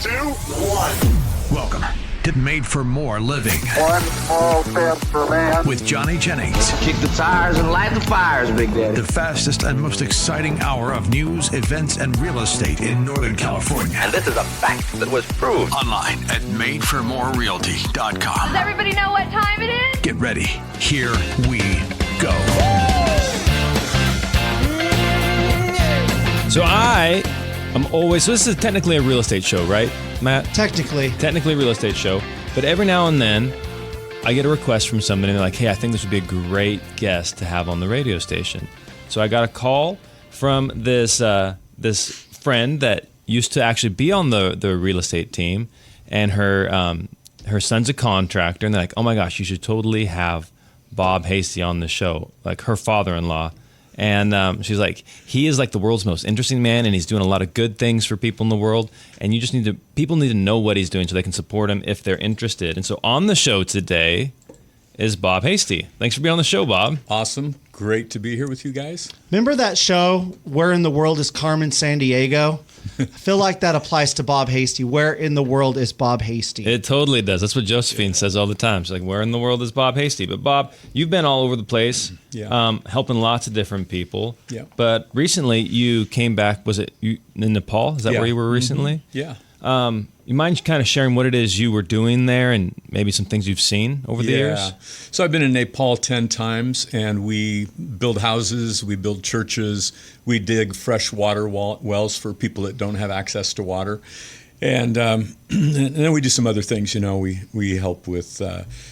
2, 1. Welcome to Made for More Living. One small step for man. With Johnny Jennings. Kick the tires and light the fires, Big Daddy. The fastest and most exciting hour of news, events, and real estate in Northern California. And this is a fact that was proved. Online at madeformorerealty.com. Does everybody know what time it is? Get ready. Here we go. So this is technically a real estate show, right, Matt? Technically a real estate show. But every now and then, I get a request from somebody, and they're like, hey, I think this would be a great guest to have on the radio station. So I got a call from this friend that used to actually be on the real estate team, and her son's a contractor, and they're like, oh my gosh, you should totally have Bob Hasty on the show, like her father-in-law. And she's like, he is like the world's most interesting man, and he's doing a lot of good things for people in the world. And people need to know what he's doing so they can support him if they're interested. And so on the show today is Bob Hasty. Thanks for being on the show, Bob. Awesome. Great to be here with you guys. Remember that show, Where in the World is Carmen Sandiego? I feel like that applies to Bob Hasty. Where in the world is Bob Hasty? It totally does. That's what Josephine says all the time. She's like, where in the world is Bob Hasty? But Bob, you've been all over the place, helping lots of different people. Yeah. But recently you came back, was it in Nepal? Is that where you were recently? Yeah. You mind kind of sharing what it is you were doing there and maybe some things you've seen over the years? So I've been in Nepal 10 times, and we build houses, we build churches, we dig fresh water wells for people that don't have access to water. And then we do some other things, we help with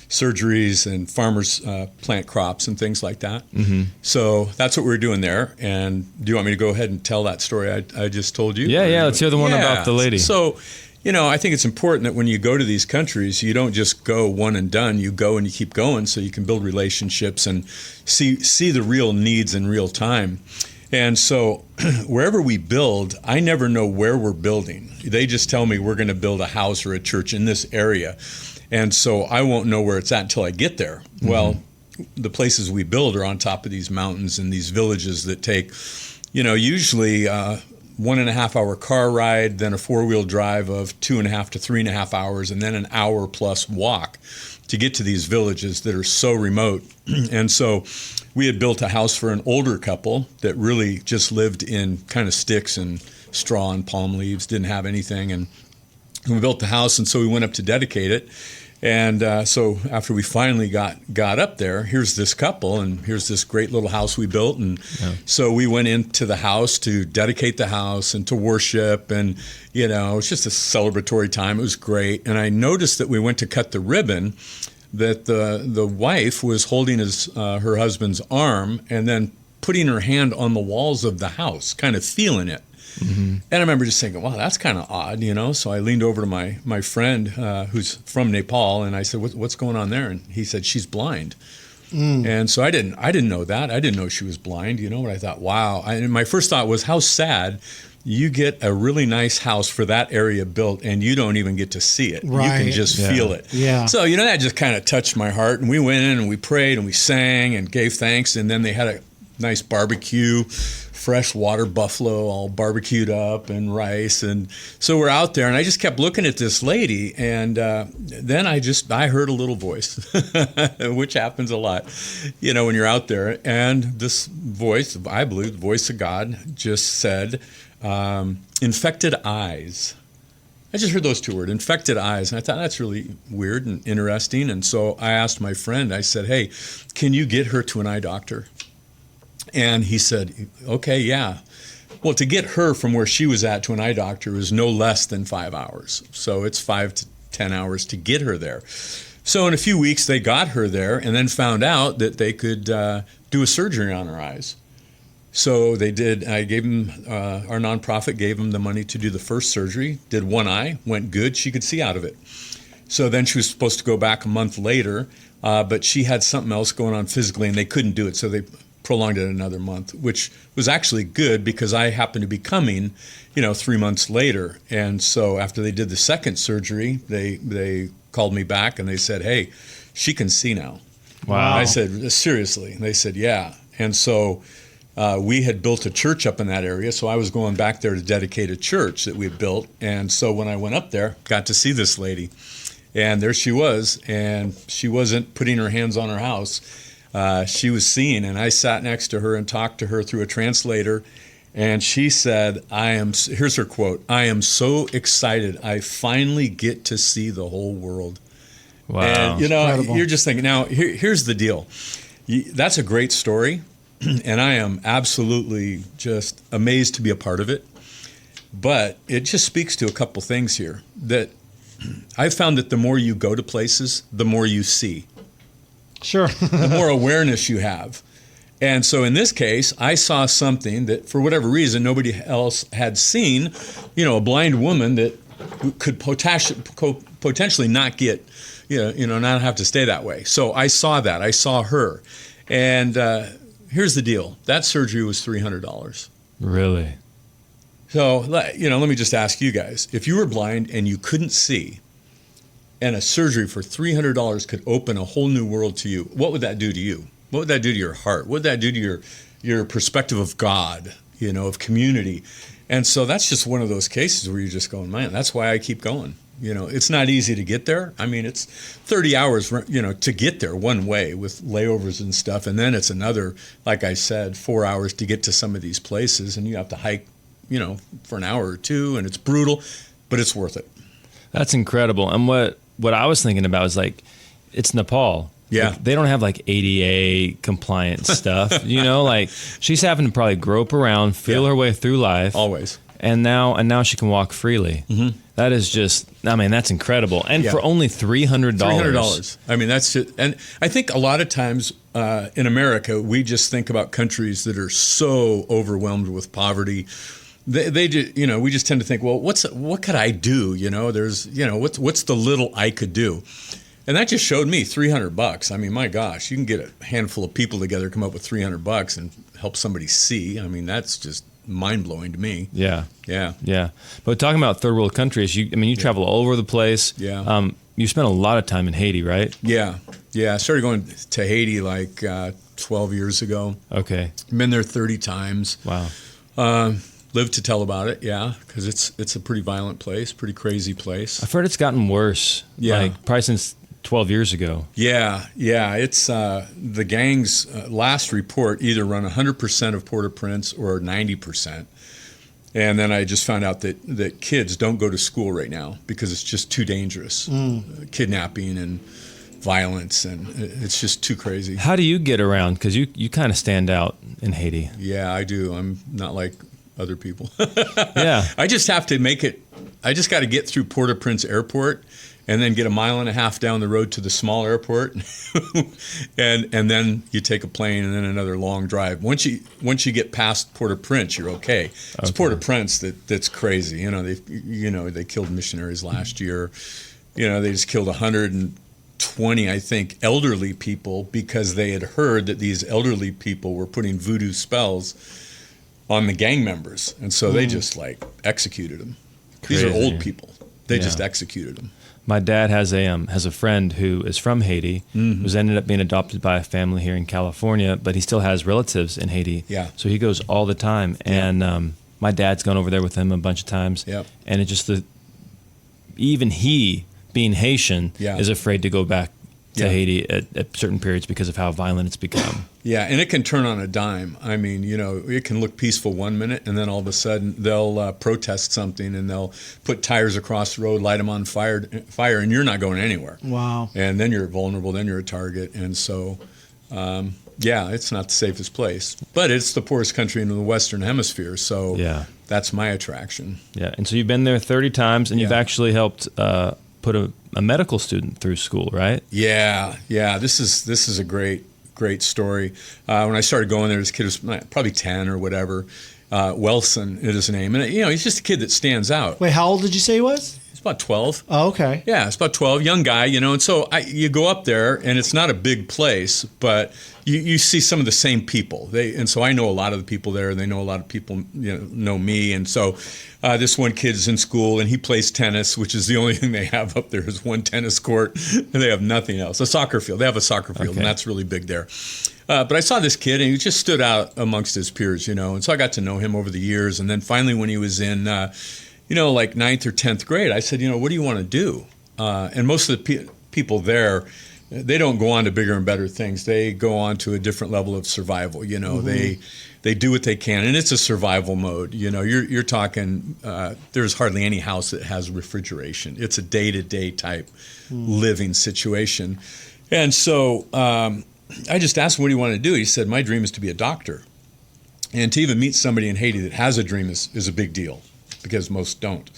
surgeries, and farmers plant crops and things like that. Mm-hmm. So that's what we're doing there. And do you want me to go ahead and tell that story I just told you? Yeah, let's hear the one about the lady. So, I think it's important that when you go to these countries, you don't just go one and done. You go and you keep going so you can build relationships and see the real needs in real time. And so wherever we build, I never know where we're building. They just tell me we're going to build a house or a church in this area. And so I won't know where it's at until I get there. Mm-hmm. Well, the places we build are on top of these mountains and these villages that take, usually 1.5 hour car ride, then a 4-wheel drive of 2.5 to 3.5 hours, and then an hour plus walk to get to these villages that are so remote. And so we had built a house for an older couple that really just lived in kind of sticks and straw and palm leaves, didn't have anything. And we built the house, and so we went up to dedicate it. And so after we finally got up there, here's this couple, and here's this great little house we built. And so we went into the house to dedicate the house and to worship. And, it was just a celebratory time. It was great. And I noticed that we went to cut the ribbon, that the wife was holding her husband's arm and then putting her hand on the walls of the house, kind of feeling it. Mm-hmm. And I remember just thinking, wow, that's kind of odd, So I leaned over to my friend who's from Nepal, and I said, what's going on there? And he said, she's blind. And so I didn't know that. I didn't know she was blind, But I thought, wow. And my first thought was, how sad. You get a really nice house for that area built, and you don't even get to see it. Right. You can just feel it. Yeah. So, that just kind of touched my heart. And we went in and we prayed and we sang and gave thanks. And then they had a nice barbecue, fresh water buffalo all barbecued up and rice. And so we're out there, and I just kept looking at this lady. And then I heard a little voice, which happens a lot, when you're out there. And this voice, I believe the voice of God, just said, infected eyes. I just heard those two words, infected eyes. And I thought, that's really weird and interesting. And so I asked my friend, I said, hey, can you get her to an eye doctor? And he said, okay, yeah. Well, to get her from where she was at to an eye doctor was no less than 5 hours. So it's 5 to 10 hours to get her there. So in a few weeks, they got her there and then found out that they could do a surgery on her eyes. So they did. I gave them, our nonprofit gave them the money to do the first surgery, did one eye, went good. She could see out of it. So then she was supposed to go back a month later, but she had something else going on physically and they couldn't do it. So they prolonged it another month, which was actually good because I happened to be coming, 3 months later. And so after they did the second surgery, they called me back and they said, hey, she can see now. Wow. And I said, seriously? And they said, yeah. And so we had built a church up in that area, so I was going back there to dedicate a church that we had built. And so when I went up there, got to see this lady. And there she was, and she wasn't putting her hands on her house. She was seeing, and I sat next to her and talked to her through a translator. And she said, here's her quote, "I am so excited. I finally get to see the whole world." Wow. And, you know, Incredible. you're just thinking, now, here's the deal. That's a great story, and I am absolutely just amazed to be a part of it. But it just speaks to a couple things here. That I've found that the more you go to places, the more you see, Sure. the more awareness you have. And so in this case, I saw something that, for whatever reason, nobody else had seen. You know, a blind woman that could potentially not get, not have to stay that way. So I saw that. I saw her. And here's the deal. That surgery was $300. Really? So, let me just ask you guys. If you were blind and you couldn't see, and a surgery for $300 could open a whole new world to you, what would that do to you? What would that do to your heart? What would that do to your perspective of God, of community? And so that's just one of those cases where you're just going, man, that's why I keep going. It's not easy to get there. I mean, it's 30 hours, to get there one way with layovers and stuff. And then it's another, like I said, 4 hours to get to some of these places. And you have to hike, for an hour or two. And it's brutal, but it's worth it. That's incredible. And what I was thinking about is like, it's Nepal. Yeah. Like, they don't have like ADA compliant stuff, like she's having to probably grope around, feel her way through life. Always. And now she can walk freely. Mm-hmm. That is just, that's incredible. And for only $300. $300. I mean, that's it. And I think a lot of times in America, we just think about countries that are so overwhelmed with poverty. They do, we just tend to think, well, what could I do? There's, what's the little I could do? And that just showed me $300. I mean, my gosh, you can get a handful of people together, come up with $300 and help somebody see. I mean, that's just mind-blowing to me. Yeah. Yeah. Yeah. But talking about third world countries, you travel all over the place. Yeah. You spent a lot of time in Haiti, right? Yeah. Yeah. I started going to Haiti like 12 years ago. Okay. Been there 30 times. Wow. Lived to tell about it, yeah, because it's a pretty violent place, pretty crazy place. I've heard it's gotten worse. Yeah. Like probably since 12 years ago. Yeah. It's the gangs last report either run 100% of Port-au-Prince or 90%. And then I just found out that kids don't go to school right now because it's just too dangerous. Kidnapping and violence, and it's just too crazy. How do you get around? Because you kind of stand out in Haiti. Yeah, I do. I'm not like other people. Yeah. I just have to make it. I just got to get through Port-au-Prince Airport and then get a mile and a half down the road to the small airport. and then you take a plane and then another long drive. Once you get past Port-au-Prince, you're okay. It's Port-au-Prince that's crazy. They killed missionaries last year. They just killed 120, I think, elderly people because they had heard that these elderly people were putting voodoo spells on the gang members, and so they just executed them. These are old people. They just executed them. My dad has a friend who is from Haiti, who's ended up being adopted by a family here in California, but he still has relatives in Haiti. Yeah. So he goes all the time, and my dad's gone over there with him a bunch of times. Yep. And it just even he, being Haitian, is afraid to go back to Haiti at certain periods because of how violent it's become. Yeah, and it can turn on a dime. I mean, it can look peaceful one minute, and then all of a sudden they'll protest something, and they'll put tires across the road, light them on fire, and you're not going anywhere. Wow. And then you're vulnerable, then you're a target. And so, it's not the safest place. But it's the poorest country in the Western Hemisphere, so that's my attraction. Yeah, and so you've been there 30 times, and you've actually helped put a medical student through school, right? Yeah. This is a great story. When I started going there, this kid was probably 10 or whatever. Wilson is his name, and he's just a kid that stands out. Wait, how old did you say he was? He's about 12. Oh, okay. Yeah, it's about 12, young guy, and so you go up there, and it's not a big place, but you see some of the same people. And so I know a lot of the people there, and they know a lot of people know me, and so this one kid's in school, and he plays tennis, which is the only thing they have up there is one tennis court, and they have nothing else. A soccer field. They have a soccer field, and that's really big there. But I saw this kid, and he just stood out amongst his peers, and so I got to know him over the years. And then finally, when he was in, like 9th or 10th grade, I said, what do you want to do? And most of the people there, they don't go on to bigger and better things. They go on to a different level of survival. They do what they can, and it's a survival mode. You're talking. There's hardly any house that has refrigeration. It's a day-to-day type living situation, and so I just asked him, "What do you want to do?" He said, "My dream is to be a doctor, and to even meet somebody in Haiti that has a dream is a big deal, because most don't."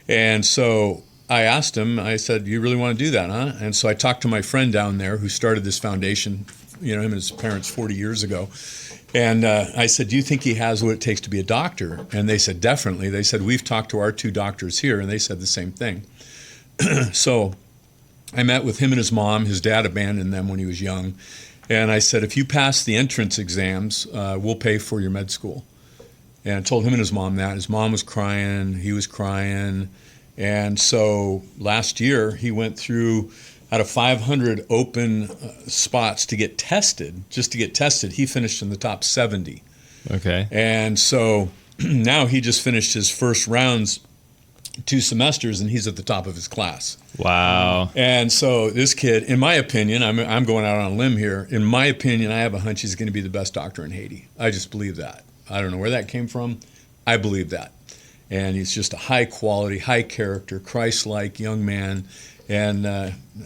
And so I asked him. I said, "You really want to do that, huh?" And so I talked to my friend down there who started this foundation. Him and his parents 40 years ago. And I said, "Do you think he has what it takes to be a doctor?" And they said, "Definitely." They said, "We've talked to our 2 doctors here," and they said the same thing. So I met with him and his mom. His dad abandoned them when he was young. And I said, "If you pass the entrance exams, we'll pay for your med school." And I told him and his mom that. His mom was crying. He was crying. And so last year, he went through, out of 500 open spots to get tested, he finished in the top 70. Okay. And so now he just finished his first rounds, 2 semesters, and he's at the top of his class. Wow. And so this kid, in my opinion, I'm going out on a limb here. In my opinion, I have a hunch he's going to be the best doctor in Haiti. I just believe that. I don't know where that came from. I believe that. And he's just a high quality, high character, Christ-like young man. And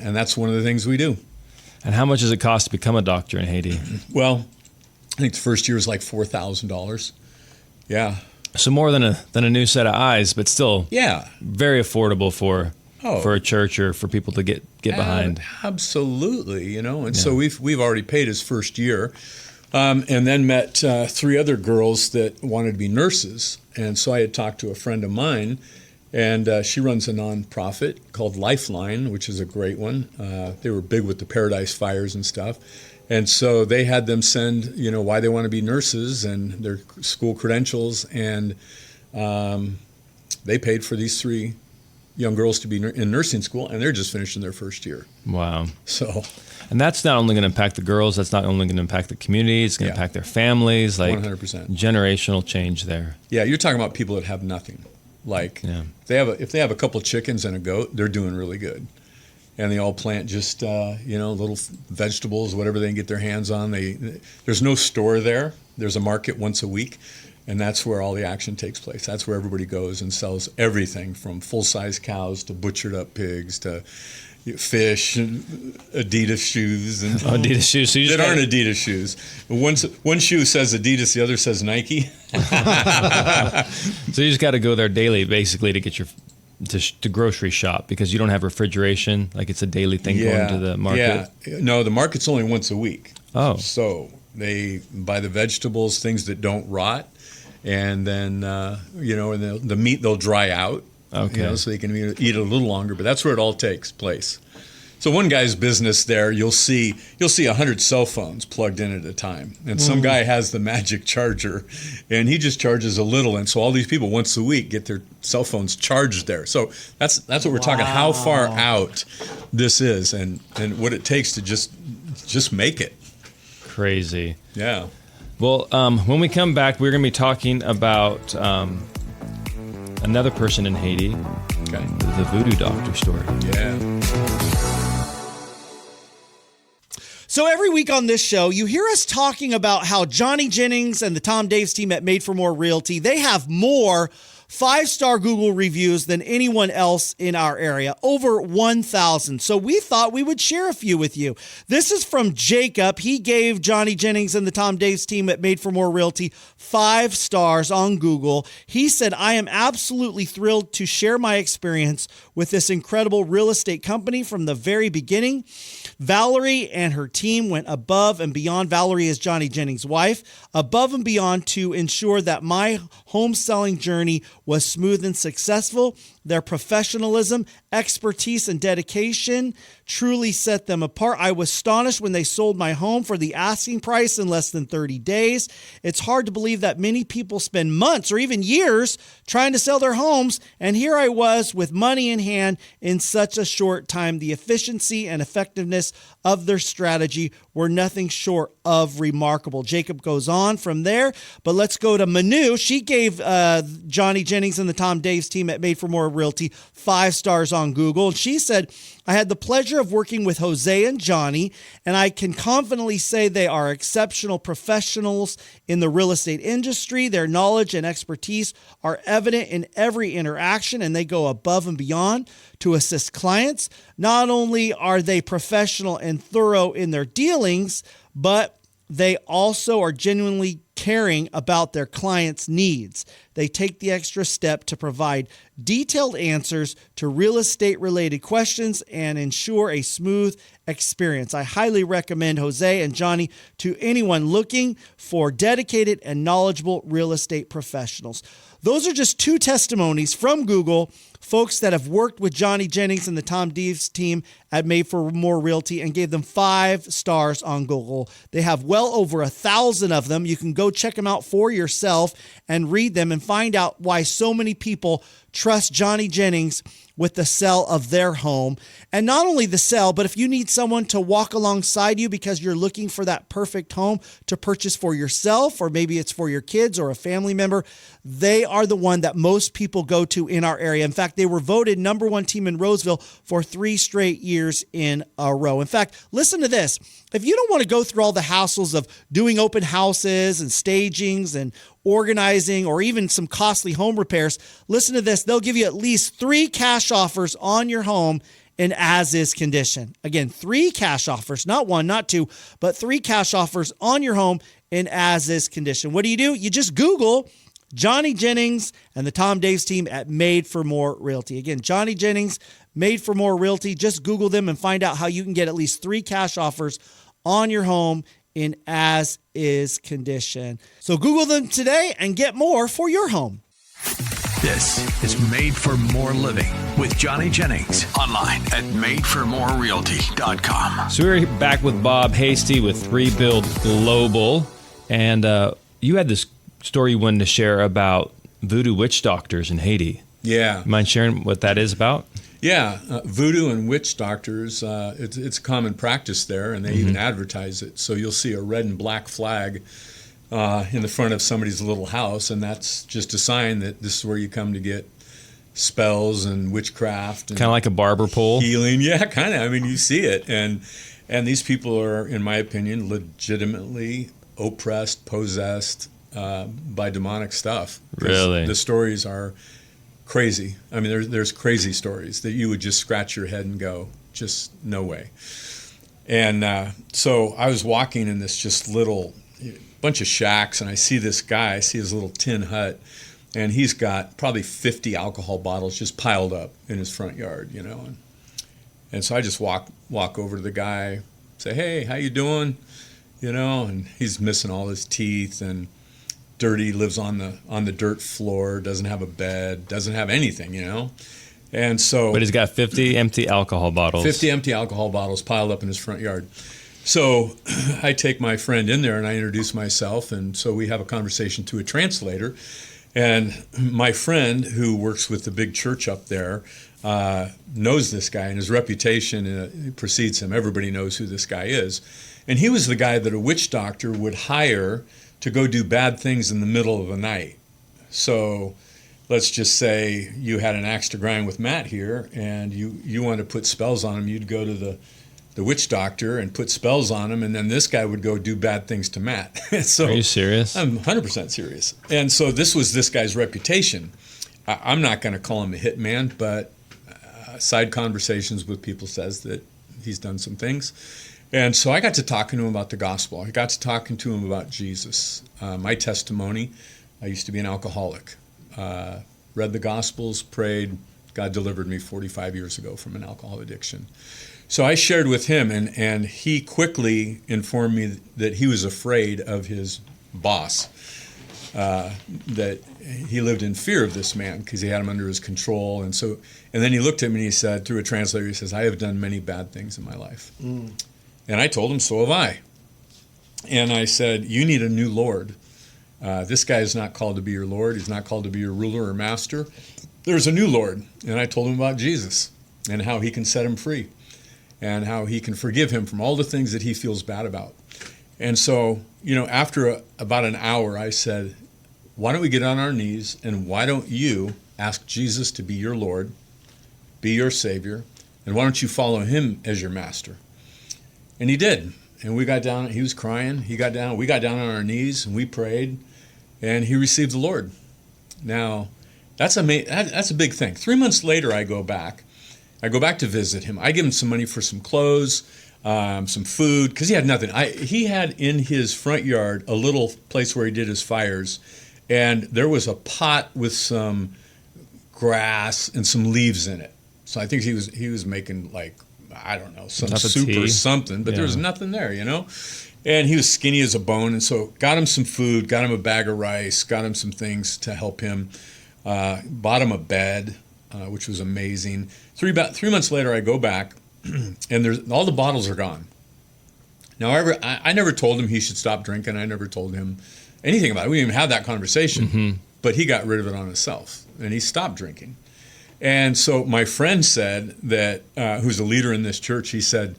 that's one of the things we do. And how much does it cost to become a doctor in Haiti? Well, I think the first year is like $4,000. Yeah. So more than a new set of eyes, but still very affordable for a church or for people to get behind. Absolutely, And so we've already paid his first year. And then met 3 other girls that wanted to be nurses. And so I had talked to a friend of mine, and she runs a nonprofit called Lifeline, which is a great one. They were big with the Paradise Fires and stuff. And so they had them send, why they want to be nurses and their school credentials. And they paid for these 3 young girls to be in nursing school, and they're just finishing their first year. Wow. So... And that's not only going to impact the girls, that's not only going to impact the community, it's going to impact their families, like 100%. Generational change there. Yeah, you're talking about people that have nothing. Like if they have a couple chickens and a goat, they're doing really good. And they all plant just little vegetables, whatever they can get their hands on. There's no store there. There's a market once a week, and that's where all the action takes place. That's where everybody goes and sells everything from full-size cows to butchered up pigs to fish, and Adidas shoes, and Adidas shoes. So that aren't Adidas shoes. One shoe says Adidas, the other says Nike. So you just got to go there daily, basically, to get your to grocery shop, because you don't have refrigeration. Like, it's a daily thing going to the market. Yeah, no, the market's only once a week. Oh, so they buy the vegetables, things that don't rot, and then and the meat they'll dry out. Okay. So they can eat it a little longer, but that's where it all takes place. So one guy's business there, you'll see 100 cell phones plugged in at a time, and some guy has the magic charger, and he just charges a little, and so all these people once a week get their cell phones charged there. So that's what we're talking. How far out this is, and what it takes to just make it. Crazy. Yeah. Well, when we come back, we're going to be talking about another person in Haiti, the voodoo doctor story. Yeah. So every week on this show, you hear us talking about how Johnny Jennings and the Tom Daves team at Made for More Realty, they have more 5-star Google reviews than anyone else in our area, over 1,000. So we thought we would share a few with you. This is from Jacob. He gave Johnny Jennings and the Tom Daves team at Made for More Realty 5 stars on Google. He said, "I am absolutely thrilled to share my experience with this incredible real estate company from the very beginning. Valerie and her team went above and beyond." Valerie is Johnny Jennings' wife, "above and beyond to ensure that my home selling journey was smooth and successful. Their professionalism, expertise, and dedication truly set them apart. I was astonished when they sold my home for the asking price in less than 30 days. It's hard to believe that many people spend months or even years trying to sell their homes, and here I was with money in hand in such a short time. The efficiency and effectiveness of their strategy were nothing short of remarkable. Jacob goes on from there, but let's go to Manu. She gave Johnny Jennings and the Tom Daves team at Made for More Realty 5 stars on Google. And she said, I had the pleasure of working with Jose and Johnny, and I can confidently say they are exceptional professionals in the real estate industry. Their knowledge and expertise are evident in every interaction, and they go above and beyond to assist clients. Not only are they professional and thorough in their dealings, but they also are genuinely caring about their clients' needs. They take the extra step to provide detailed answers to real estate-related questions and ensure a smooth experience. I highly recommend Jose and Johnny to anyone looking for dedicated and knowledgeable real estate professionals. Those are just 2 testimonies from Google, folks that have worked with Johnny Jennings and the Tom Daves team at Made for More Realty and gave them 5 stars on Google. They have well over 1,000 of them. You can go check them out for yourself and read them and find out why so many people trust Johnny Jennings with the sale of their home. And not only the sale, but if you need someone to walk alongside you because you're looking for that perfect home to purchase for yourself, or maybe it's for your kids or a family member, they are the one that most people go to in our area. In fact, they were voted number 1 team in Roseville for 3 straight years in a row. In fact, listen to this. If you don't want to go through all the hassles of doing open houses and stagings and organizing or even some costly home repairs, listen to this. They'll give you at least 3 cash offers on your home in as-is condition. Again, 3 cash offers, not 1, not 2, but 3 cash offers on your home in as-is condition. What do? You just Google Johnny Jennings and the Tom Daves team at Made for More Realty. Again, Johnny Jennings, Made for More Realty. Just Google them and find out how you can get at least 3 cash offers on your home in as-is condition. So Google them today and get more for your home. This is Made for More Living with Johnny Jennings. Online at madeformorerealty.com. So we're back with Bob Hasty with Rebuild Global. And you had this story you wanted to share about voodoo witch doctors in Haiti. Yeah. You mind sharing what that is about? Yeah, voodoo and witch doctors, it's common practice there, and they even advertise it. So you'll see a red and black flag in the front of somebody's little house, and that's just a sign that this is where you come to get spells and witchcraft. And kind of like a barber pole? Healing, yeah, kind of. I mean, you see it. And these people are, in my opinion, legitimately oppressed, possessed by demonic stuff. Really? The stories are crazy. I mean, there's crazy stories that you would just scratch your head and go, just no way. And so I was walking in this just little bunch of shacks, and I see this guy, I see his little tin hut, and he's got probably 50 alcohol bottles just piled up in his front yard, you know. And so I just walk over to the guy, say, hey, how you doing? You know, and he's missing all his teeth and dirty, lives on the dirt floor, doesn't have a bed, doesn't have anything, you know. And so, but he's got 50 empty alcohol bottles. 50 empty alcohol bottles piled up in his front yard. So I take my friend in there and I introduce myself, and so we have a conversation to a translator. And my friend, who works with the big church up there, knows this guy, and his reputation precedes him. Everybody knows who this guy is. And he was the guy that a witch doctor would hire to go do bad things in the middle of the night. So let's just say you had an axe to grind with Matt here, and you wanted to put spells on him. You'd go to the witch doctor and put spells on him, and then this guy would go do bad things to Matt. So, are you serious? I'm 100% serious. And so this was this guy's reputation. I'm not going to call him a hitman, but side conversations with people says that he's done some things. And so I got to talking to him about the gospel. I got to talking to him about Jesus. My testimony, I used to be an alcoholic. Read the gospels, prayed. God delivered me 45 years ago from an alcohol addiction. So I shared with him, and he quickly informed me that he was afraid of his boss. that he lived in fear of this man because he had him under his control. And then he looked at me and he said, through a translator, he says, I have done many bad things in my life. And I told him, so have I. And I said, you need a new Lord. This guy is not called to be your Lord. He's not called to be your ruler or master. There's a new Lord. And I told him about Jesus and how he can set him free and how he can forgive him from all the things that he feels bad about. And so, after about an hour, I said, why don't we get on our knees and why don't you ask Jesus to be your Lord, be your Savior, and why don't you follow him as your master? And he did. And we got down, he was crying, we got down on our knees and we prayed, and he received the Lord. Now, that's a big thing. 3 months later, I go back to visit him. I give him some money for some clothes, some food, because he had nothing. He had in his front yard a little place where he did his fires, and there was a pot with some grass and some leaves in it. So I think he was making some soup or something, but there was nothing there, And he was skinny as a bone, and so got him some food, got him a bag of rice, got him some things to help him, bought him a bed, which was amazing. 3 months later, I go back, and all the bottles are gone. Now, I never told him he should stop drinking. I never told him anything about it. We didn't even have that conversation. But he got rid of it on himself, and he stopped drinking. And so my friend said that, who's a leader in this church, he said,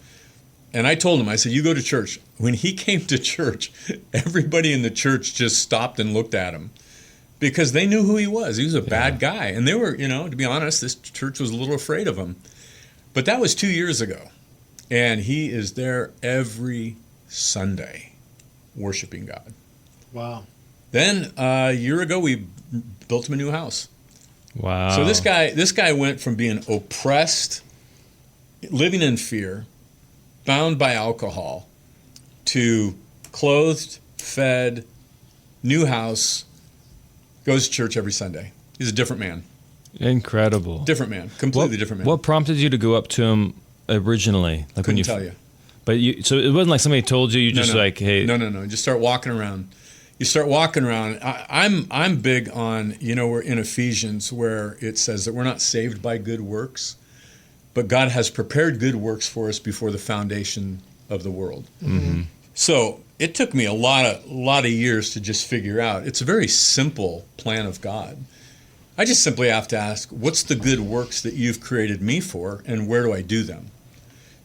and I told him, I said, you go to church. When he came to church, everybody in the church just stopped and looked at him because they knew who he was. He was a bad guy. And they were, to be honest, this church was a little afraid of him. But that was 2 years ago. And he is there every Sunday worshiping God. Wow. Then a year ago, we built him a new house. Wow. So this guy went from being oppressed, living in fear, bound by alcohol, to clothed, fed, new house, goes to church every Sunday. He's a different man. Incredible. Different man. Completely different man. What prompted you to go up to him originally? Couldn't tell you. But so it wasn't like somebody told you. Hey. No. Just start walking around. You start walking around. I'm big on, we're in Ephesians where it says that we're not saved by good works, but God has prepared good works for us before the foundation of the world. Mm-hmm. So it took me a lot of years to just figure out. It's a very simple plan of God. I just simply have to ask, what's the good works that you've created me for, and where do I do them?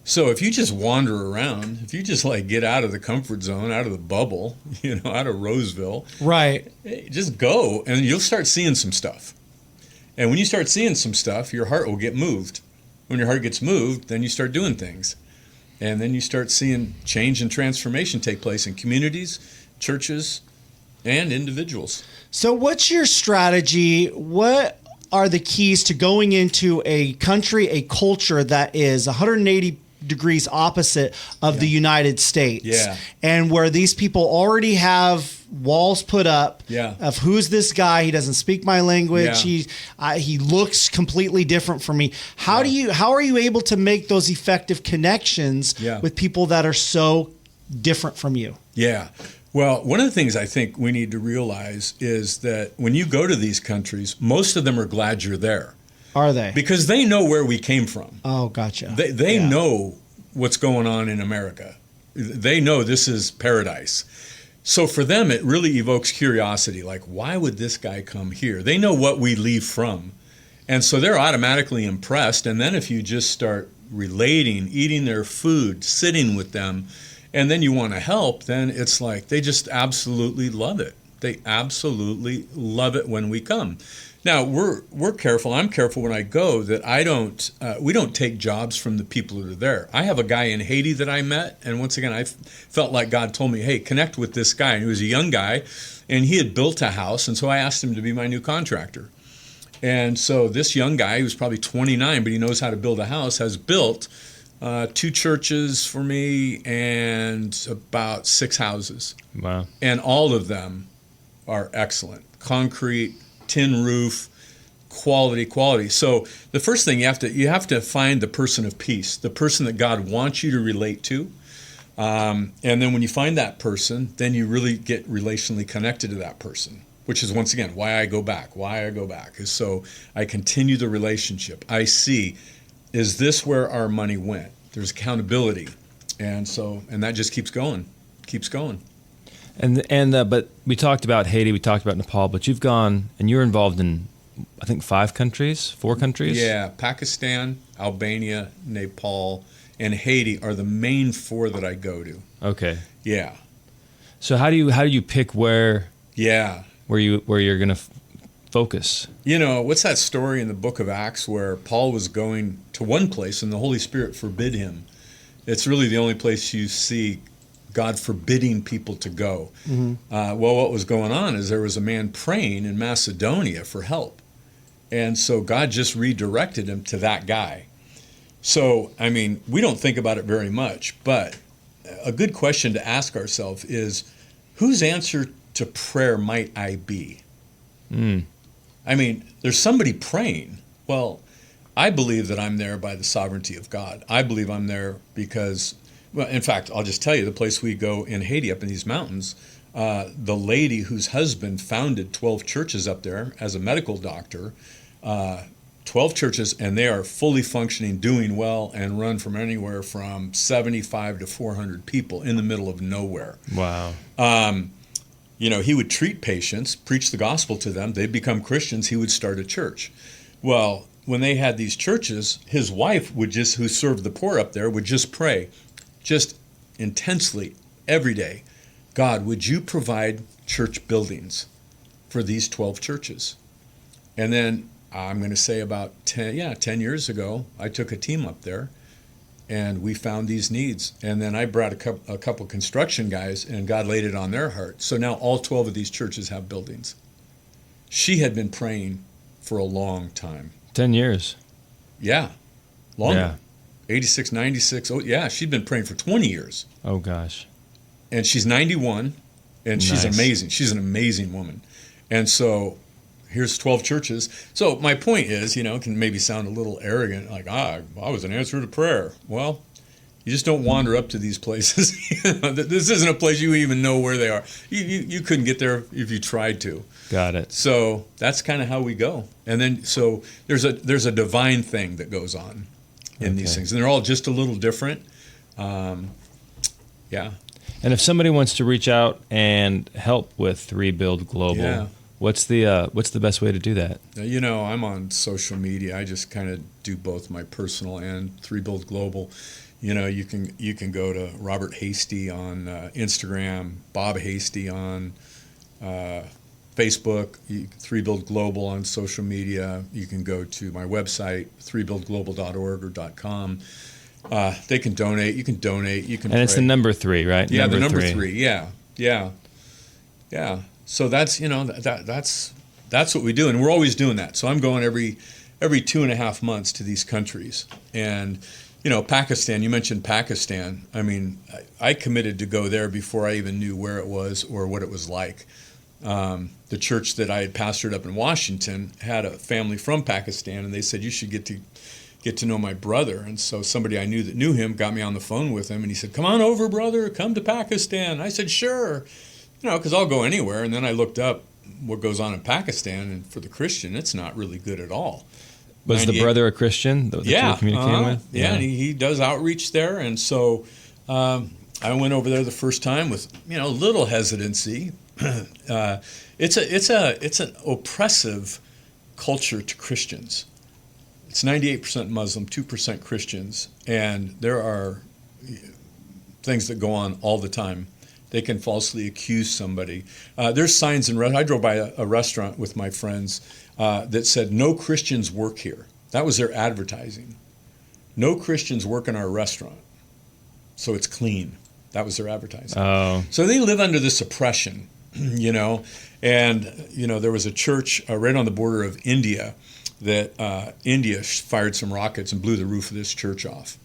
So if you just wander around, if you just get out of the comfort zone, out of the bubble, out of Roseville, right? Just go, and you'll start seeing some stuff. And when you start seeing some stuff, your heart will get moved. When your heart gets moved, then you start doing things. And then you start seeing change and transformation take place in communities, churches, and individuals. So what's your strategy? What are the keys to going into a country, a culture that is 180 degrees opposite of the United States? Yeah. And where these people already have walls put up of who's this guy? He doesn't speak my language. He looks completely different from me. How are you able to make those effective connections with people that are so different from you? Yeah. Well, one of the things I think we need to realize is that when you go to these countries, most of them are glad you're there. Are they? Because they know where we came from. Oh, gotcha. They know what's going on in America. They know this is paradise. So for them, it really evokes curiosity. Like, why would this guy come here? They know what we leave from. And so they're automatically impressed. And then if you just start relating, eating their food, sitting with them, and then you want to help, then it's like they just absolutely love it. They absolutely love it when we come. Now, we're careful. I'm careful when I go that we don't take jobs from the people that are there. I have a guy in Haiti that I met, and once again, I felt like God told me, hey, connect with this guy. And he was a young guy, and he had built a house, and so I asked him to be my new contractor. And so this young guy, he was probably 29, but he knows how to build a house, has built 2 churches for me and about 6 houses. Wow. And all of them are excellent. Concrete, tin roof, quality. So the first thing you have to find the person of peace, the person that God wants you to relate to. And then when you find that person, then you really get relationally connected to that person. which is once again why I go back. Is so I continue the relationship. I see, is this where our money went? There's accountability, and that just keeps going. But we talked about Haiti, we talked about Nepal, but you've gone and you're involved in, I think, 4 countries? Yeah, Pakistan, Albania, Nepal, and Haiti are the main 4 that I go to. Okay. Yeah. So how do you pick where? Yeah. Where you're going to focus? You know, what's that story in the book of Acts where Paul was going to one place and the Holy Spirit forbid him? It's really the only place you see God forbidding people to go. Well, what was going on is there was a man praying in Macedonia for help. And so God just redirected him to that guy. So, I mean, we don't think about it very much, but a good question to ask ourselves is, whose answer to prayer might I be? I mean, there's somebody praying. Well, I believe that I'm there by the sovereignty of God. I believe I'm there because, well, in fact, I'll just tell you, the place we go in Haiti, up in these mountains, the lady whose husband founded 12 churches up there as a medical doctor, 12 churches, and they are fully functioning, doing well, and run from anywhere from 75 to 400 people in the middle of nowhere. Wow. You know, he would treat patients, preach the gospel to them. They'd become Christians. He would start a church. Well, when they had these churches, his wife would just, who served the poor up there, would just pray, just intensely every day. God, would you provide church buildings for these 12 churches? And then I'm going to say about 10 years ago, I took a team up there and we found these needs. And then I brought a couple construction guys and God laid it on their heart. So now all 12 of these churches have buildings. She had been praying for a long time. 10 years. Yeah, longer. Yeah. 86, 96. Oh, yeah, she'd been praying for 20 years. Oh, gosh. And she's 91, and she's Nice. amazing. She's an amazing woman. And so here's 12 churches. So my point is, you know, it can maybe sound a little arrogant, like, I was an answer to prayer. Well, you just don't wander up to these places. This isn't a place you even know where they are. You couldn't get there if you tried to. Got it. So that's kind of how we go. And then so there's a divine thing that goes on in these things. And they're all just a little different. Yeah. And if somebody wants to reach out and help with Rebuild Global, what's the best way to do that? You know, I'm on social media. I just kind of do both my personal and Rebuild Global. You know, you can go to Robert Hasty on Instagram, Bob Hasty on Facebook, Rebuild Global on social media. You can go to my website, rebuildglobal.org or .com. They can donate. You can donate. You can. And it's pray. the number 3, right? Yeah, the number 3. Yeah. So that's that's what we do, and we're always doing that. So I'm going every 2.5 months to these countries, and you know, Pakistan. You mentioned Pakistan. I mean, I committed to go there before I even knew where it was or what it was like. The church that I had pastored up in Washington had a family from Pakistan, and they said you should get to know my brother. And so somebody I knew that knew him got me on the phone with him, and he said, "Come on over, brother, come to Pakistan." I said, "Sure," you know, because I'll go anywhere. And then I looked up what goes on in Pakistan, and for the Christian, it's not really good at all. Was the brother a Christian that you were communicating with? Yeah, and he does outreach there, and so I went over there the first time with a little hesitancy. It's an oppressive culture to Christians. It's 98% Muslim, 2% Christians, and there are things that go on all the time. They can falsely accuse somebody. There's signs in I drove by a restaurant with my friends that said, "No Christians work here." That was their advertising. "No Christians work in our restaurant, so it's clean." That was their advertising. Oh. So they live under this oppression, And, there was a church right on the border of India that India fired some rockets and blew the roof of this church off.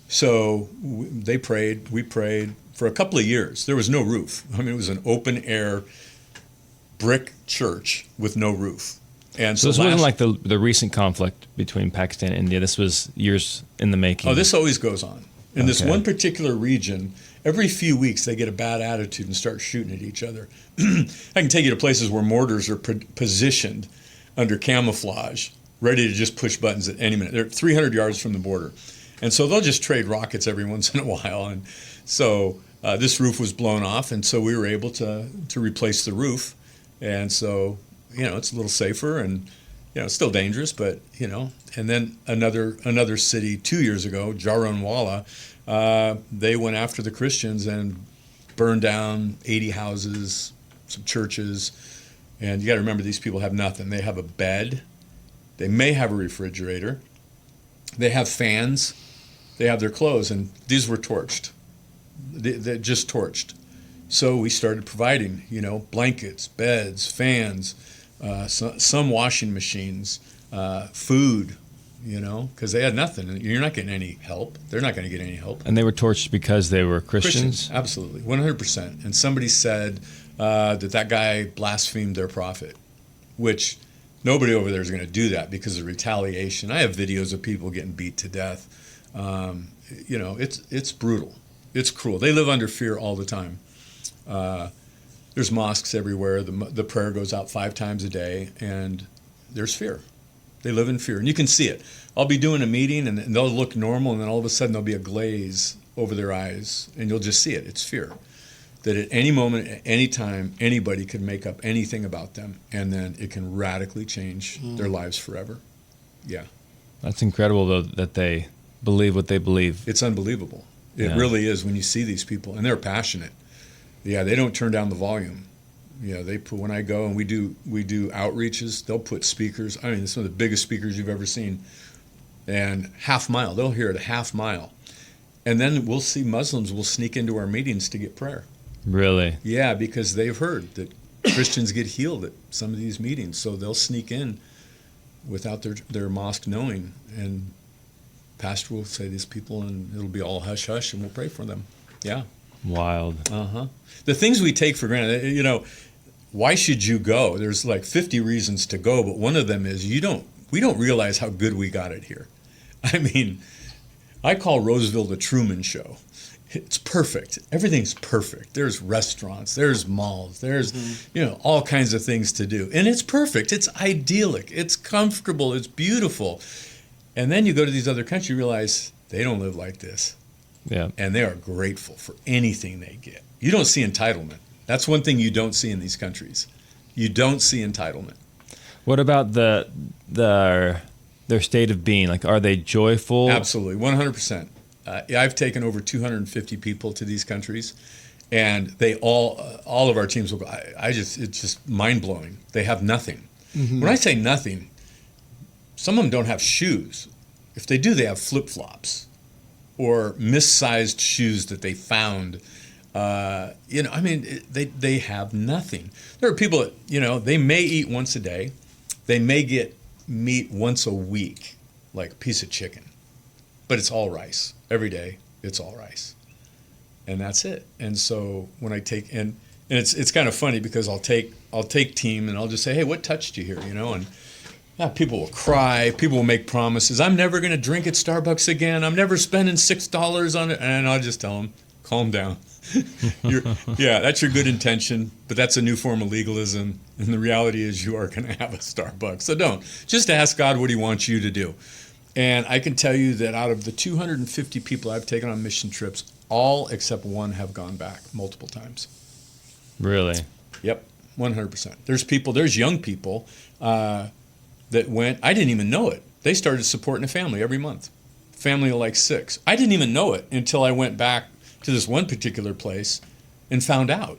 So they prayed, we prayed for a couple of years. There was no roof. I mean, it was an open air brick church with no roof. And so this wasn't like the recent conflict between Pakistan and India. This was years in the making. Oh, this always goes on. In this Okay. one particular region, every few weeks they get a bad attitude and start shooting at each other. I can take you to places where mortars are positioned under camouflage, ready to just push buttons at any minute. They're 300 yards from the border. And so they'll just trade rockets every once in a while. And so this roof was blown off, and so we were able to replace the roof. And so, it's a little safer, and, it's still dangerous, but, And then another city 2 years ago, Jaranwala, they went after the Christians and burned down 80 houses, some churches. And you got to remember, these people have nothing. They have a bed. They may have a refrigerator. They have fans. They have their clothes, and these were torched. They just torched. So we started providing, blankets, beds, fans, some washing machines, food, because they had nothing. You're not getting any help. They're not going to get any help. And they were torched because they were Christians? Absolutely, 100%. And somebody said that guy blasphemed their prophet, which nobody over there is going to do that because of retaliation. I have videos of people getting beat to death. It's brutal. It's cruel. They live under fear all the time. There's mosques everywhere. The prayer goes out 5 times a day, and there's fear. They live in fear, and you can see it. I'll be doing a meeting, and they'll look normal, and then all of a sudden there'll be a glaze over their eyes, and you'll just see it. It's fear. That at any moment, at any time, anybody could make up anything about them, and then it can radically change their lives forever. Yeah. That's incredible, though, that they believe what they believe. It's unbelievable. It really is when you see these people, and they're passionate. Yeah, they don't turn down the volume. When I go and we do outreaches, they'll put speakers. I mean, some of the biggest speakers you've ever seen. And half mile, they'll hear it a half mile. And then we'll see Muslims will sneak into our meetings to get prayer. Really? Yeah, because they've heard that Christians get healed at some of these meetings. So they'll sneak in without their mosque knowing. And pastor will say these people, and it'll be all hush-hush, and we'll pray for them. Yeah. Wild. Uh-huh. The things we take for granted, why should you go? There's like 50 reasons to go, but one of them is we don't realize how good we got it here. I mean, I call Roseville the Truman Show. It's perfect. Everything's perfect. There's restaurants, there's malls, there's all kinds of things to do. And it's perfect. It's idyllic. It's comfortable. It's beautiful. And then you go to these other countries, you realize they don't live like this. Yeah. And they are grateful for anything they get. You don't see entitlement. That's one thing you don't see in these countries. You don't see entitlement. What about their state of being? Like, are they joyful? Absolutely, 100%. I've taken over 250 people to these countries, and they all of our teams will go. It's just mind blowing. They have nothing. Mm-hmm. When I say nothing, some of them don't have shoes. If they do, they have flip flops or missized shoes that they found. They have nothing. There are people that, they may eat once a day. They may get meat once a week, like a piece of chicken. But it's all rice. Every day, it's all rice. And that's it. And so when I take, and it's kind of funny because I'll take team and I'll just say, hey, what touched you here, And people will cry. People will make promises. I'm never going to drink at Starbucks again. I'm never spending $6 on it. And I'll just tell them, calm down. That's your good intention, but that's a new form of legalism. And the reality is you are going to have a Starbucks. So don't. Just ask God what he wants you to do. And I can tell you that out of the 250 people I've taken on mission trips, all except one have gone back multiple times. Really? Yep, 100%. There's young people that went, I didn't even know it. They started supporting a family every month. Family of like 6. I didn't even know it until I went back to this one particular place and found out.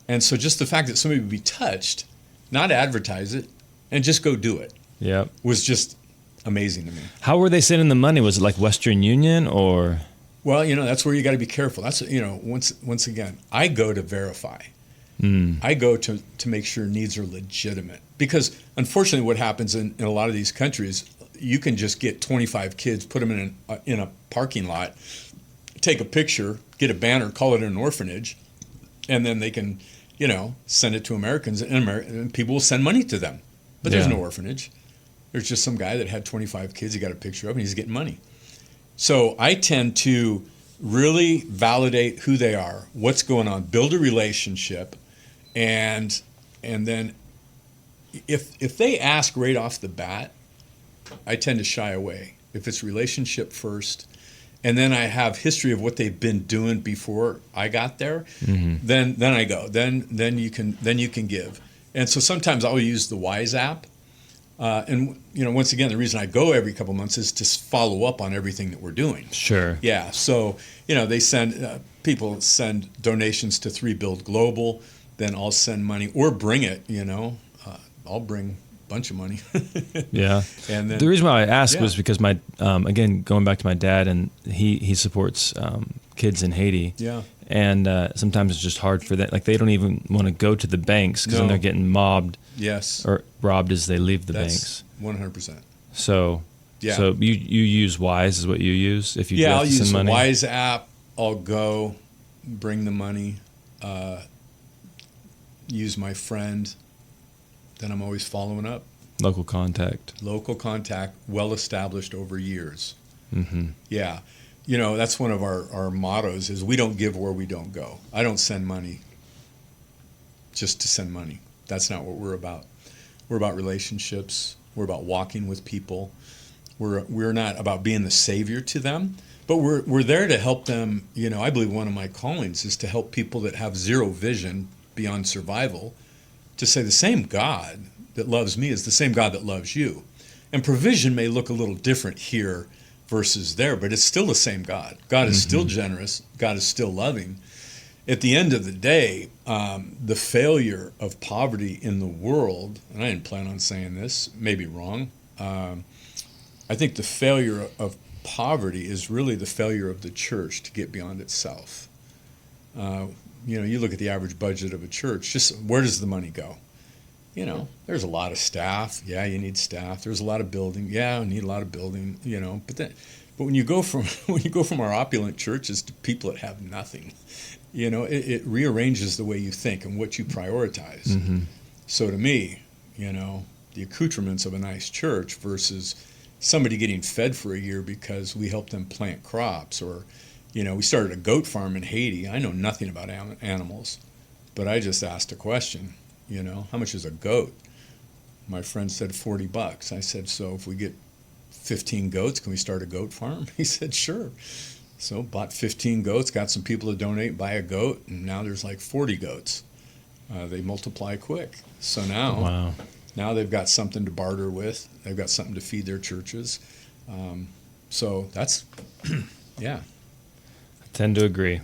And so just the fact that somebody would be touched, not advertise it, and just go do it, was just amazing to me. How were they sending the money? Was it like Western Union or? Well, that's where you got to be careful. That's, once again, I go to verify. I go to make sure needs are legitimate. Because unfortunately what happens in a lot of these countries, you can just get 25 kids, put them in a parking lot, take a picture, get a banner, call it an orphanage, and then they can, send it to Americans, and people will send money to them. But there's no orphanage. There's just some guy that had 25 kids he got a picture of, and he's getting money. So I tend to really validate who they are, what's going on, build a relationship, and then if they ask right off the bat, I tend to shy away. If it's relationship first, and then I have history of what they've been doing before I got there, then I go. Then you can give. And so sometimes I'll use the Wise app. And once again, the reason I go every couple months is to follow up on everything that we're doing. Sure. Yeah. So they send people send donations to 3 Build Global. Then I'll send money or bring it. I'll bring a bunch of money. Yeah. And then, the reason why I asked was because my again, going back to my dad, and he supports kids in Haiti. Yeah. And sometimes it's just hard for them. Like, they don't even want to go to the banks because then they're getting mobbed. Yes. Or robbed as they leave the banks. 100%. So, yeah. So you use Wise is what you use if you do have I'll to use send the money? Wise app. I'll go bring the money, use my friend. Then I'm always following up. Local contact, well established over years. Mm-hmm. Yeah. That's one of our mottos is we don't give where we don't go. I don't send money just to send money. That's not what we're about. We're about relationships. We're about walking with people. We're not about being the savior to them, but we're there to help them. I believe one of my callings is to help people that have zero vision beyond survival to say the same God that loves me is the same God that loves you. And provision may look a little different here versus there, but it's still the same God. God is still generous. God is still loving. At the end of the day, the failure of poverty in the world, and I didn't plan on saying this, maybe wrong, I think the failure of poverty is really the failure of the church to get beyond itself. You look at the average budget of a church, just where does the money go? There's a lot of staff. Yeah, you need staff. There's a lot of building. Yeah, you need a lot of building. But when you go from our opulent churches to people that have nothing, it rearranges the way you think and what you prioritize. Mm-hmm. So to me, the accoutrements of a nice church versus somebody getting fed for a year because we helped them plant crops, or we started a goat farm in Haiti. I know nothing about animals, but I just asked a question. How much is a goat? My friend said $40. I said, so if we get 15 goats, can we start a goat farm? He said, sure. So bought 15 goats, got some people to donate, buy a goat, and now there's like 40 goats. They multiply quick. So now they've got something to barter with. They've got something to feed their churches. So that's, yeah. I tend to agree.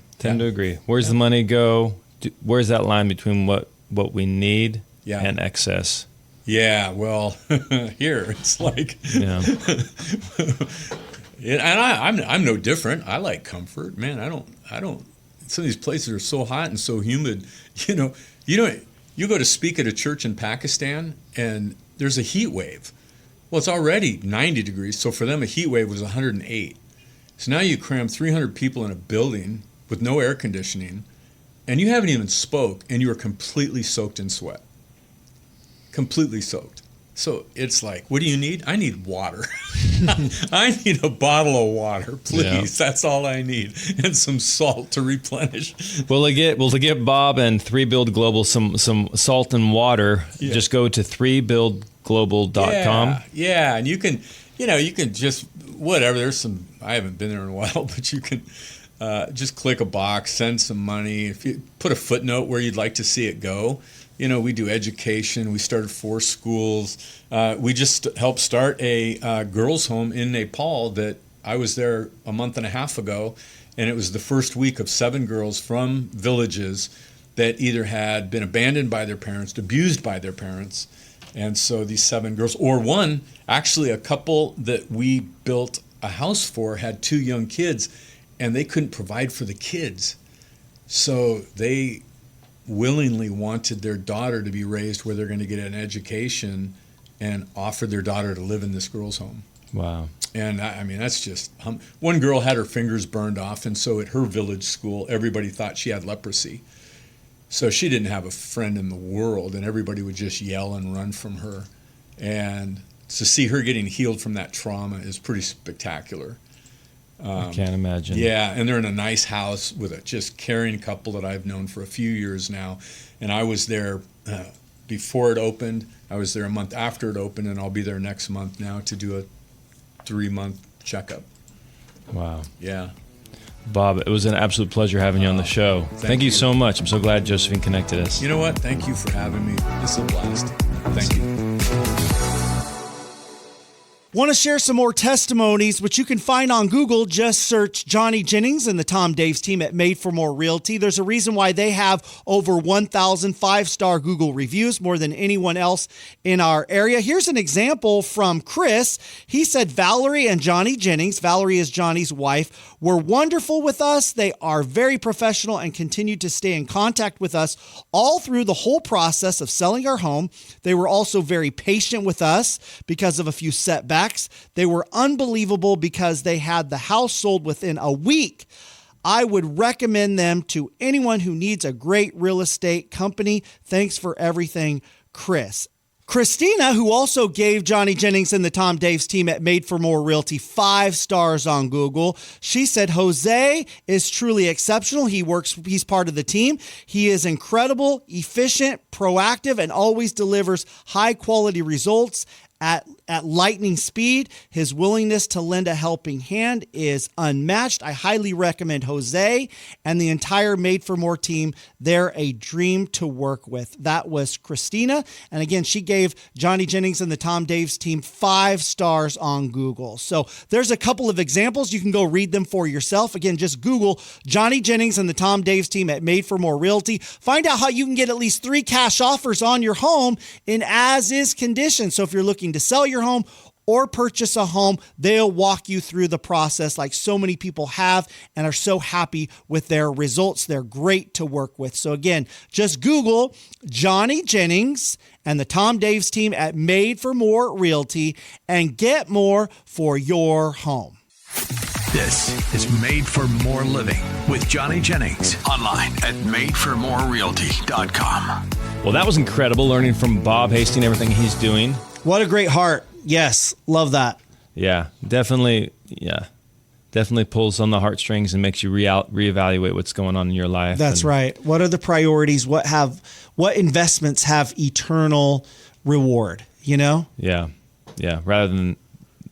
Where's the money go? Where's that line between what we need and excess? Yeah, well, here it's like, yeah. And I'm no different. I like comfort, man. I don't. Some of these places are so hot and so humid. You go to speak at a church in Pakistan and there's a heat wave. Well, it's already 90 degrees, so for them a heat wave was 108. So now you cram 300 people in a building with no air conditioning, and you haven't even spoke, and you are completely soaked in sweat. Completely soaked. So it's like, what do you need? I need water. I need a bottle of water, please. Yeah. That's all I need. And some salt to replenish. Well, to get Bob and 3 Build Global some salt and water, just go to 3buildglobal.com. Yeah, and you can just, whatever, there's some, I haven't been there in a while, but you can just click a box, send some money. If you put a footnote where you'd like to see it go. We do education. We started 4 schools. We just helped start a girls' home in Nepal that I was there a month and a half ago, and it was the first week of 7 girls from villages that either had been abandoned by their parents, abused by their parents, and so these 7 girls, or one, actually a couple that we built a house for had 2 young kids, and they couldn't provide for the kids, so they willingly wanted their daughter to be raised where they're going to get an education and offered their daughter to live in this girls' home. Wow. And I mean, that's just, one girl had her fingers burned off, and so at her village school, everybody thought she had leprosy. So she didn't have a friend in the world, and everybody would just yell and run from her. And to see her getting healed from that trauma is pretty spectacular. I can't imagine. Yeah, and they're in a nice house with a just caring couple that I've known for a few years now. And I was there before it opened. I was there a month after it opened, and I'll be there next month now to do a 3-month checkup. Wow. Yeah. Bob, it was an absolute pleasure having you on the show. Thank you so much. I'm so glad Josephine connected us. You know what? Thank you for having me. This is a blast. Thank you. Want to share some more testimonies, which you can find on Google. Just search Johnny Jennings and the Tom Daves team at Made for More Realty. There's a reason why they have over 1,000 5-star Google reviews, more than anyone else in our area. Here's an example from Chris. He said, Valerie and Johnny Jennings, Valerie is Johnny's wife, were wonderful with us. They are very professional and continue to stay in contact with us all through the whole process of selling our home. They were also very patient with us because of a few setbacks. They were unbelievable because they had the house sold within a week. I would recommend them to anyone who needs a great real estate company. Thanks for everything, Chris. Christina, who also gave Johnny Jennings and the Tom Daves team at Made for More Realty 5 stars on Google. She said, Jose is truly exceptional. He's part of the team. He is incredible, efficient, proactive, and always delivers high quality results at lightning speed. His willingness to lend a helping hand is unmatched. I highly recommend Jose and the entire Made for More team. They're a dream to work with. That was Christina. And again, she gave Johnny Jennings and the Tom Daves team 5 stars on Google. So there's a couple of examples. You can go read them for yourself. Again, just Google Johnny Jennings and the Tom Daves team at Made for More Realty. Find out how you can get at least 3 cash offers on your home in as-is condition. So if you're looking to sell your home or purchase a home, they'll walk you through the process like so many people have and are so happy with their results. They're great to work with. So again, just Google Johnny Jennings and the Tom Daves team at Made for More Realty and get more for your home. This is Made for More Living with Johnny Jennings. Online at madeformorerealty.com. Well, that was incredible, learning from Bob Hasty and everything he's doing. What a great heart. Yes, love that. Yeah, definitely pulls on the heartstrings and makes you reevaluate what's going on in your life. That's right. What are the priorities? What investments have eternal reward, you know? Yeah. Rather than,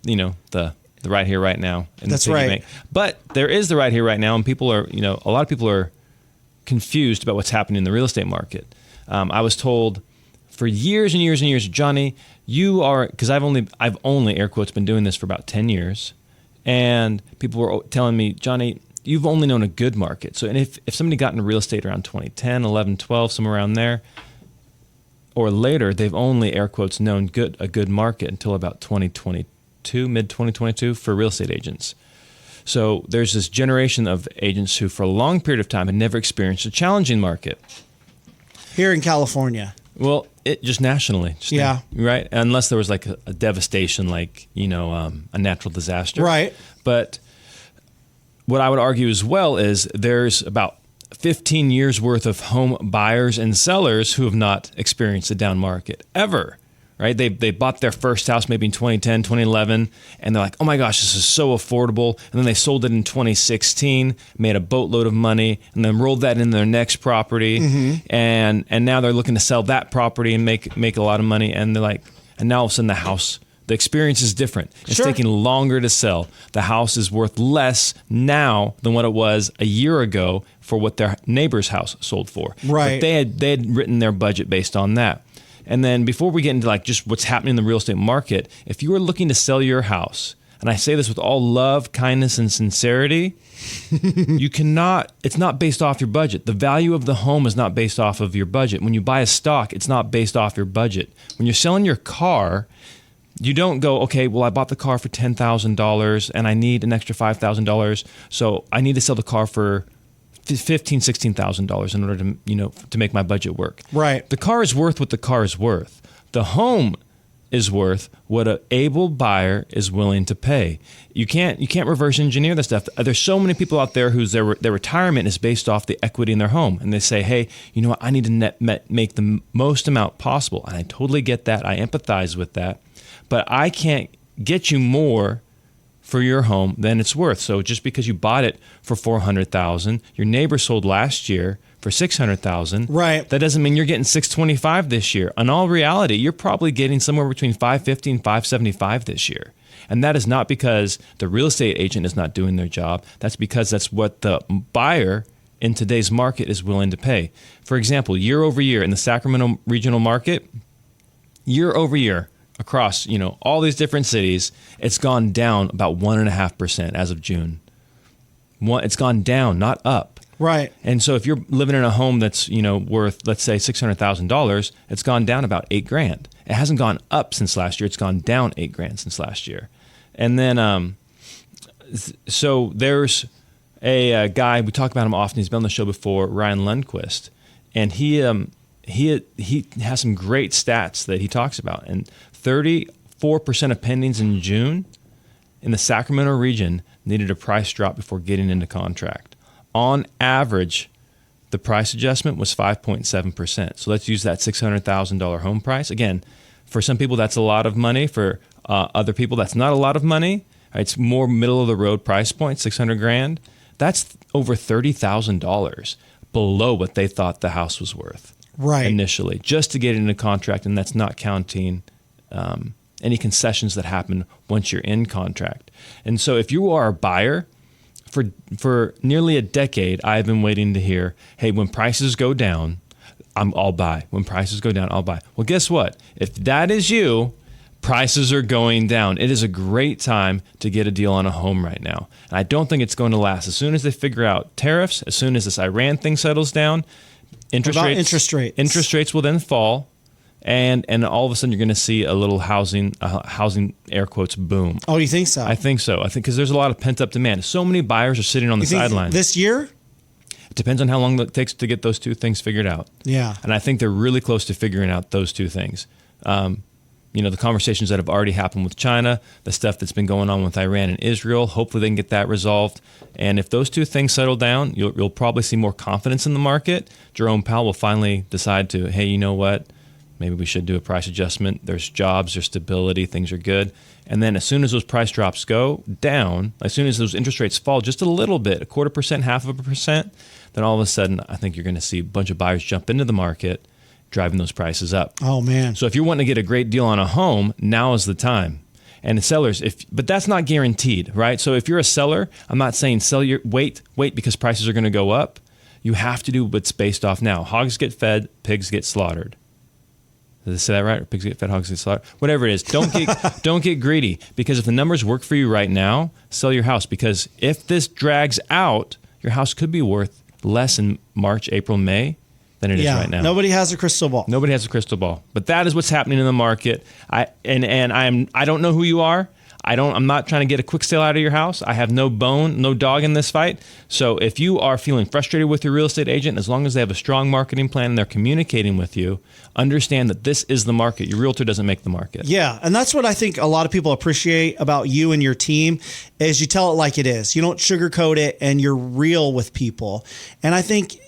the right here, right now. And that's right. But there is the right here, right now, and people are, a lot of people are confused about what's happening in the real estate market. I was told for years and years and years, Johnny, you are, because I've only air quotes been doing this for about 10 years, and people were telling me, Johnny, you've only known a good market. So, and if somebody got into real estate around 2010, 11, 12, somewhere around there, or later, they've only air quotes known a good market until about 2022, mid 2022 for real estate agents. So there's this generation of agents who, for a long period of time, had never experienced a challenging market. Here in California. Well, it just nationally. Right? Unless there was like a devastation, like, a natural disaster. Right. But what I would argue as well is there's about 15 years worth of home buyers and sellers who have not experienced a down market ever. Right? They bought their first house maybe in 2010, 2011, and they're like, oh my gosh, this is so affordable. And then they sold it in 2016, made a boatload of money, and then rolled that into their next property. Mm-hmm. And now they're looking to sell that property and make a lot of money. And they're like, and now all of a sudden the experience is different. It's taking longer to sell. The house is worth less now than what it was a year ago for what their neighbor's house sold for. Right. But they had written their budget based on that. And then before we get into like just what's happening in the real estate market, if you are looking to sell your house, and I say this with all love, kindness, and sincerity, it's not based off your budget. The value of the home is not based off of your budget. When you buy a stock, it's not based off your budget. When you're selling your car, you don't go, okay, well, I bought the car for $10,000 and I need an extra $5,000. So I need to sell the car for $15,000, $16,000 in order to to make my budget work. Right. The car is worth what the car is worth. The home is worth what an able buyer is willing to pay. You can't reverse engineer this stuff. There's so many people out there whose their retirement is based off the equity in their home, and they say, hey, you know what? I need to make the most amount possible, and I totally get that. I empathize with that, but I can't get you more for your home than it's worth. So just because you bought it for $400,000, your neighbor sold last year for $600,000. Right. That doesn't mean you're getting $625 this year. In all reality, you're probably getting somewhere between $550 and $575 this year. And that is not because the real estate agent is not doing their job. That's because that's what the buyer in today's market is willing to pay. For example, year over year in the Sacramento regional market, year over year across, all these different cities, it's gone down about 1.5% as of June. It's gone down, not up. Right. And so if you're living in a home that's, worth, let's say $600,000, it's gone down about $8,000. It hasn't gone up since last year. It's gone down $8,000 since last year. And then, so there's a guy, we talk about him often. He's been on the show before, Ryan Lundquist. And he has some great stats that he talks about. And 34% of pendings in June in the Sacramento region needed a price drop before getting into contract. On average, the price adjustment was 5.7%. So let's use that $600,000 home price. Again, for some people, that's a lot of money. For other people, that's not a lot of money. It's more middle of the road price point, $600,000. That's over $30,000 below what they thought the house was worth initially, just to get into contract. And that's not counting any concessions that happen once you're in contract. And so if you are a buyer, for nearly a decade, I've been waiting to hear, hey, when prices go down, I'll buy. When prices go down, I'll buy. Well, guess what? If that is you, prices are going down. It is a great time to get a deal on a home right now. And I don't think it's going to last. As soon as they figure out tariffs, as soon as this Iran thing settles down, interest rates will then fall. And all of a sudden, you're going to see a little housing air quotes boom. Oh, you think so? I think so. I think because there's a lot of pent up demand. So many buyers are sitting on the sidelines. This year? It depends on how long it takes to get those two things figured out. Yeah. And I think they're really close to figuring out those two things. The conversations that have already happened with China, the stuff that's been going on with Iran and Israel. Hopefully, they can get that resolved. And if those two things settle down, you'll probably see more confidence in the market. Jerome Powell will finally decide to, hey, you know what? Maybe we should do a price adjustment. There's jobs, there's stability, things are good. And then as soon as those price drops go down, as soon as those interest rates fall just a little bit, 0.25%, 0.5%, then all of a sudden, I think you're going to see a bunch of buyers jump into the market, driving those prices up. Oh, man. So if you're wanting to get a great deal on a home, now is the time. And the sellers, but that's not guaranteed, right? So if you're a seller, I'm not saying wait because prices are going to go up. You have to do what's based off now. Hogs get fed, pigs get slaughtered. Did I say that right? Or pigs get fed, hogs get slaughtered? Whatever it is, don't get greedy. Because if the numbers work for you right now, sell your house. Because if this drags out, your house could be worth less in March, April, May than it is right now. Nobody has a crystal ball. Nobody has a crystal ball. But that is what's happening in the market. I don't know who you are. I'm not trying to get a quick sale out of your house. I have no dog in this fight. So if you are feeling frustrated with your real estate agent, as long as they have a strong marketing plan and they're communicating with you, understand that this is the market. Your realtor doesn't make the market. Yeah, and that's what I think a lot of people appreciate about you and your team is you tell it like it is. You don't sugarcoat it, and you're real with people. And I think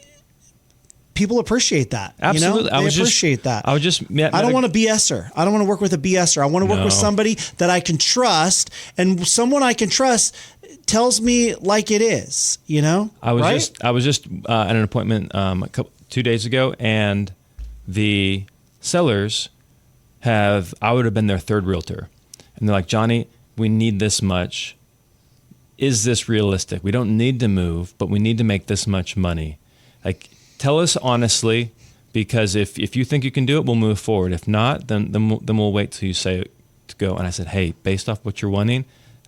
people appreciate that. Absolutely. They appreciate that. I don't want a BSer. I don't want to work with a BSer. I want to work with somebody that I can trust, and someone I can trust tells me like it is, I was just at an appointment 2 days ago, and the sellers I would have been their third realtor. And they're like, Johnny, we need this much. Is this realistic? We don't need to move, but we need to make this much money. Like, tell us honestly, because if you think you can do it, we'll move forward. If not, then we'll wait till you say to go. And I said, hey, based off what you're wanting,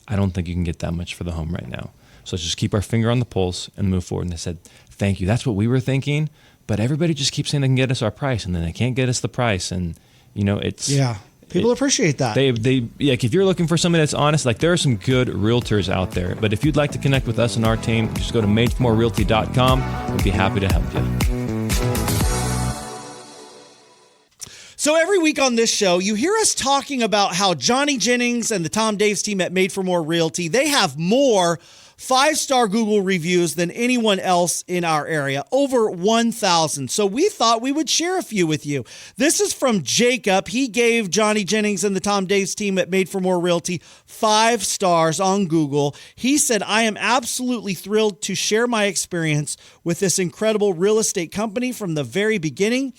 I don't think you can get that much for the home right now. So let's just keep our finger on the pulse and move forward. And they said, thank you. That's what we were thinking. But everybody just keeps saying they can get us our price, and then they can't get us the price. And, it's... Yeah. People appreciate that. They like, if you're looking for somebody that's honest, like, there are some good realtors out there. But if you'd like to connect with us and our team, just go to madeformorerealty.com. We'd be happy to help you. So every week on this show, you hear us talking about how Johnny Jennings and the Tom Daves team at Made for More Realty, they have more 5-star Google reviews than anyone else in our area, over 1,000. So we thought we would share a few with you. This is from Jacob. He gave Johnny Jennings and the Tom Daves team at Made for More Realty 5 stars on Google. He said, I am absolutely thrilled to share my experience with this incredible real estate company from the very beginning.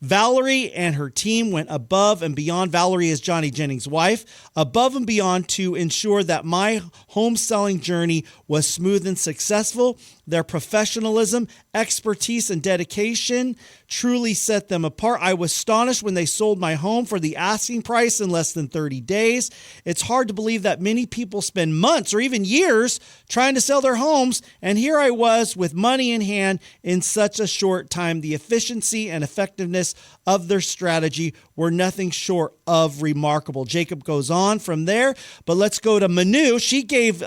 Valerie and her team went above and beyond. Valerie is Johnny Jennings' wife, above and beyond to ensure that my home selling journey was smooth and successful. Their professionalism, expertise, and dedication truly set them apart. I was astonished when they sold my home for the asking price in less than 30 days. It's hard to believe that many people spend months or even years trying to sell their homes, and here I was with money in hand in such a short time. The efficiency and effectiveness of their strategy were nothing short of remarkable. Jacob goes on from there, but let's go to Manu. She gave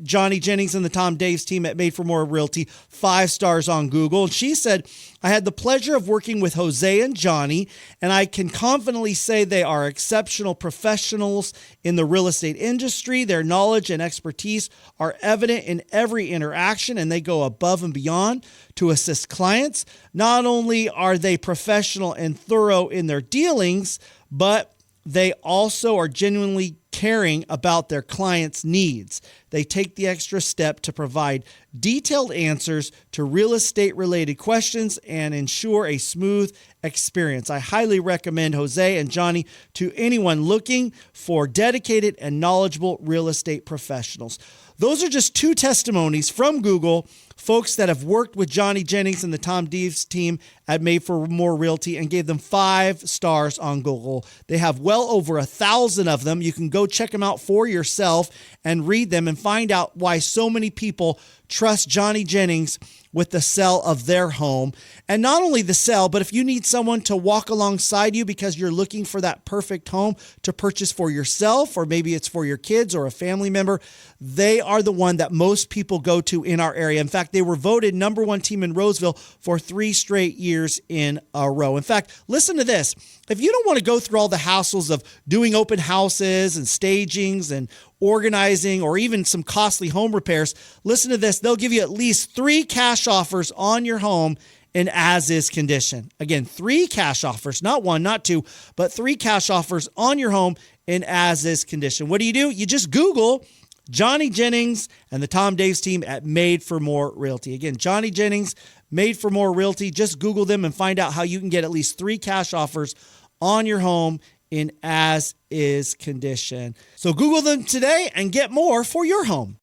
Johnny Jennings and the Tom Daves team at Made for More Realty 5 stars on Google. And she said, I had the pleasure of working with Jose and Johnny, and I can confidently say they are exceptional professionals in the real estate industry. Their knowledge and expertise are evident in every interaction, and they go above and beyond to assist clients. Not only are they professional and thorough in their dealings, but they also are genuinely caring about their clients' needs. They take the extra step to provide detailed answers to real estate related questions and ensure a smooth experience. I highly recommend Jose and Johnny to anyone looking for dedicated and knowledgeable real estate professionals. Those are just 2 testimonies from Google, folks that have worked with Johnny Jennings and the Tom Daves team at Made for More Realty and gave them 5 stars on Google. They have well over 1,000 of them. You can go check them out for yourself and read them and find out why so many people trust Johnny Jennings with the sale of their home. And not only the sale, but if you need someone to walk alongside you because you're looking for that perfect home to purchase for yourself, or maybe it's for your kids or a family member, they are the one that most people go to in our area. In fact, they were voted number 1 team in Roseville for 3 straight years in a row. In fact, listen to this. If you don't want to go through all the hassles of doing open houses and stagings and organizing or even some costly home repairs, listen to this. They'll give you at least 3 cash offers on your home in as-is condition. Again, 3 cash offers, not 1, not 2, but 3 cash offers on your home in as-is condition. What do? You just Google Johnny Jennings and the Tom Daves team at Made for More Realty. Again, Johnny Jennings, Made for More Realty. Just Google them and find out how you can get at least 3 cash offers on your home in as-is condition. So Google them today and get more for your home.